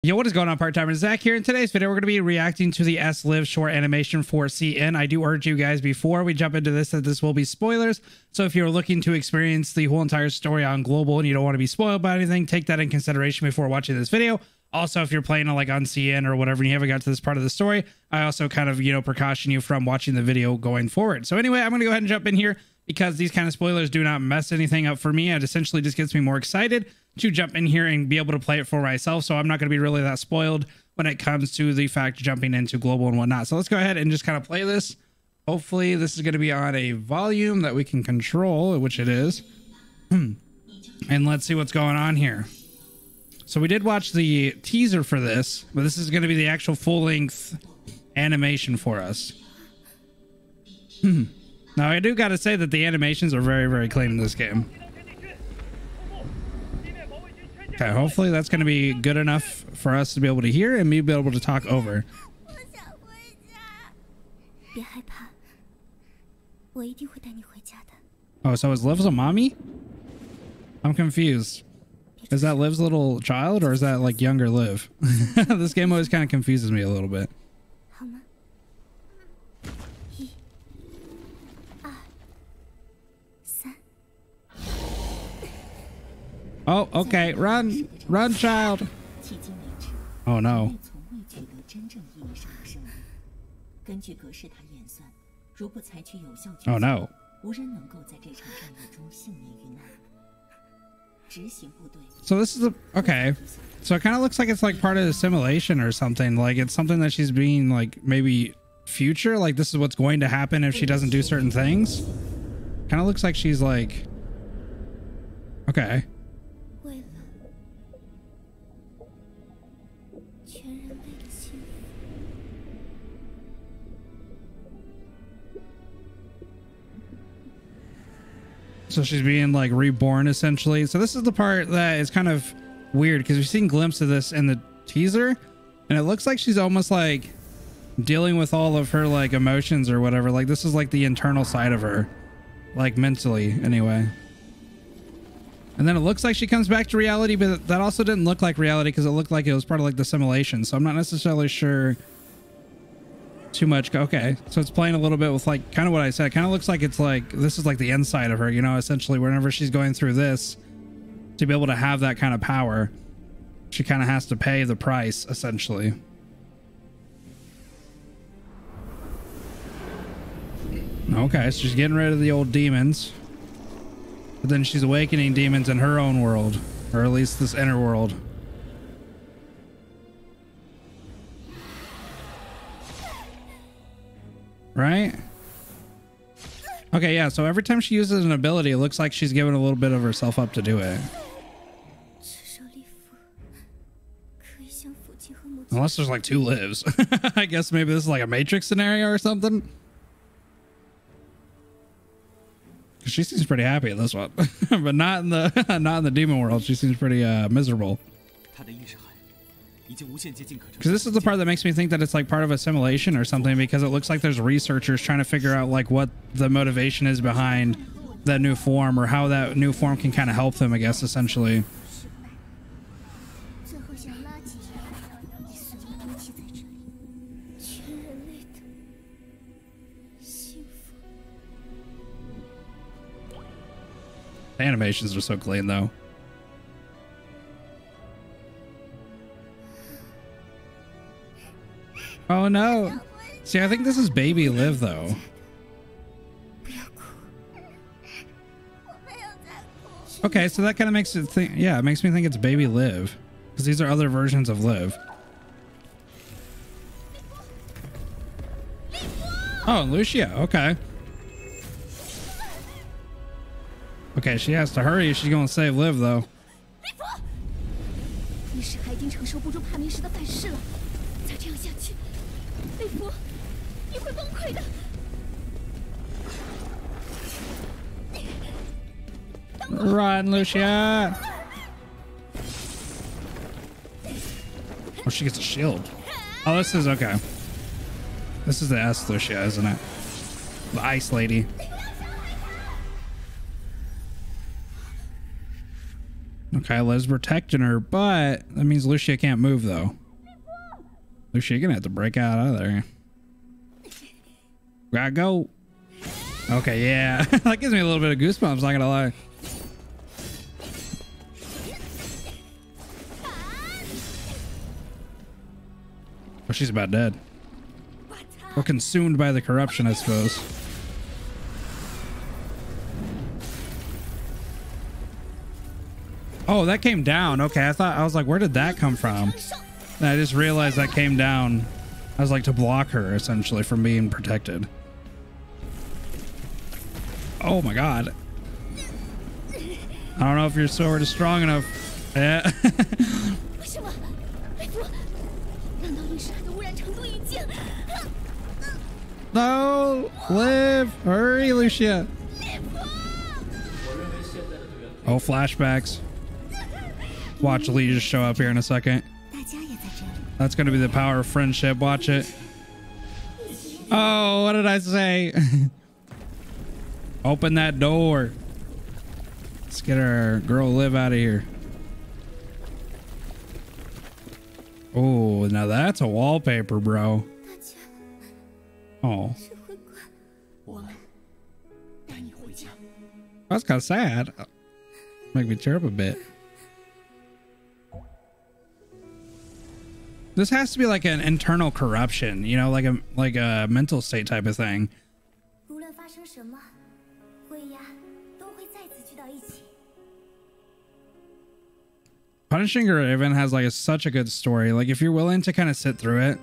Yo, what is going on? PartTimerZack here. In today's video, we're going to be reacting to the S Liv short animation for CN. I do urge you guys before we jump into this that this will be spoilers. So if you're looking to experience the whole entire story on global and you don't want to be spoiled by anything, take that in consideration before watching this video. Also, if you're playing on CN or whatever and you haven't got to this part of the story, I also kind of, precaution you from watching the video going forward. So anyway, I'm going to go ahead and jump in here because these kind of spoilers do not mess anything up for me. It essentially just gets me more excited to jump in here and be able to play it for myself. So I'm not going to be really that spoiled when it comes to the fact jumping into global and whatnot. So let's go ahead and just kind of play this. Hopefully this is going to be on a volume that we can control, which it is. And let's see what's going on here. So we did watch the teaser for this, but this is going to be the actual full-length animation for us. Now I do got to say that the animations are very, very clean in this game. Okay, hopefully that's going to be good enough for us to be able to hear and me be able to talk over. Oh, so is Liv's a mommy? I'm confused. Is that Liv's little child or is that like younger Liv? This game always kind of confuses me a little bit. Oh, okay. Run, child. Oh no. Oh no. So this is okay. So it kind of looks like it's like part of the simulation or something. Like it's something that she's being like maybe future. Like this is what's going to happen if she doesn't do certain things. Kind of looks like she's like, okay. So she's being like reborn essentially. So this is the part that is kind of weird because we've seen glimpses of this in the teaser and it looks like she's almost like dealing with all of her like emotions or whatever. Like this is like the internal side of her, like mentally anyway. And then it looks like she comes back to reality, but that also didn't look like reality because it looked like it was part of like the simulation. So I'm not necessarily sure too much. Okay, so it's playing a little bit with like kind of what I said. It kind of looks like it's like this is like the inside of her, essentially whenever she's going through this to be able to have that kind of power, she kind of has to pay the price essentially. Okay, so she's getting rid of the old demons, but then she's awakening demons in her own world, or at least this inner world. Right? Okay, yeah, so every time she uses an ability, it looks like she's giving a little bit of herself up to do it. Unless there's like two lives. I guess maybe this is like a Matrix scenario or something. She seems pretty happy in this one. But not in the demon world. She seems pretty miserable. Because this is the part that makes me think that it's like part of a simulation or something, because it looks like there's researchers trying to figure out like what the motivation is behind that new form or how that new form can kind of help them, I guess, essentially. The animations are so clean though. Oh no. See, I think this is baby Liv though. Okay, so that kind of makes it think, yeah, it makes me think it's baby Liv because these are other versions of Liv. Oh, Lucia, okay. Okay, she has to hurry if she's going to save Liv though. Run, Lucia! Oh, she gets a shield. Oh, this is okay. This is the S Lucia, isn't it? The ice lady. Okay, Liv's protecting her, but that means Lucia can't move though. Lucia, you're gonna have to break out of there. Gotta go. Okay, yeah. That gives me a little bit of goosebumps, not gonna lie. Oh, she's about dead. Or consumed by the corruption, I suppose. Oh, that came down. Okay, I was like, where did that come from? And I just realized that came down. I was like, to block her essentially from being protected. Oh my god. I don't know if your sword is strong enough. Yeah. No, Liv, hurry, Lucia. Oh, flashbacks. Watch Lee just show up here in a second. That's going to be the power of friendship. Watch it. Oh, what did I say? Open that door. Let's get our girl Liv out of here. Oh, now that's a wallpaper, bro. Oh. That's kind of sad. Make me tear up a bit. This has to be like an internal corruption, you know, like a mental state type of thing. Punishing a Raven has like such a good story. Like if you're willing to kind of sit through it.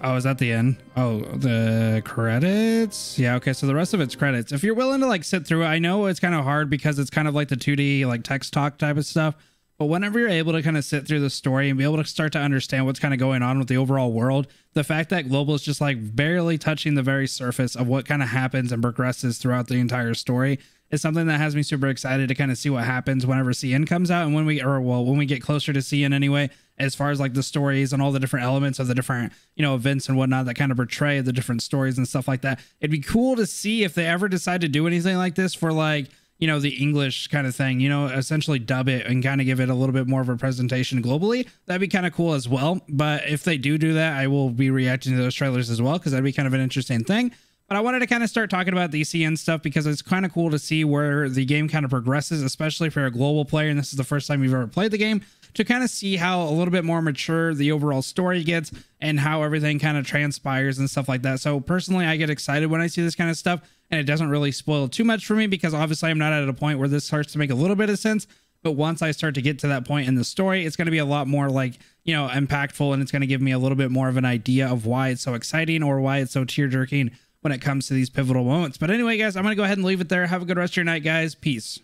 Oh, is that the end? Oh, the credits? Yeah, okay, so the rest of it's credits. If you're willing to like sit through it, I know it's kind of hard because it's kind of like the 2D like text talk type of stuff. But whenever you're able to kind of sit through the story and be able to start to understand what's kind of going on with the overall world, the fact that Global is just like barely touching the very surface of what kind of happens and progresses throughout the entire story is something that has me super excited to kind of see what happens whenever CN comes out and when we get closer to CN anyway, as far as like the stories and all the different elements of the different, you know, events and whatnot that kind of portray the different stories and stuff like that. It'd be cool to see if they ever decide to do anything like this for like, you know, the English kind of thing, you know, essentially dub it and kind of give it a little bit more of a presentation globally. That'd be kind of cool as well. But if they do that, I will be reacting to those trailers as well, because that'd be kind of an interesting thing. But I wanted to kind of start talking about the CN stuff because it's kind of cool to see where the game kind of progresses, especially if you're a global player and this is the first time you've ever played the game, to kind of see how a little bit more mature the overall story gets and how everything kind of transpires and stuff like that. So personally, I get excited when I see this kind of stuff, and it doesn't really spoil too much for me because obviously I'm not at a point where this starts to make a little bit of sense. But once I start to get to that point in the story, it's going to be a lot more like, you know, impactful, and it's going to give me a little bit more of an idea of why it's so exciting or why it's so tear-jerking when it comes to these pivotal moments. But anyway, guys, I'm going to go ahead and leave it there. Have a good rest of your night, guys. Peace.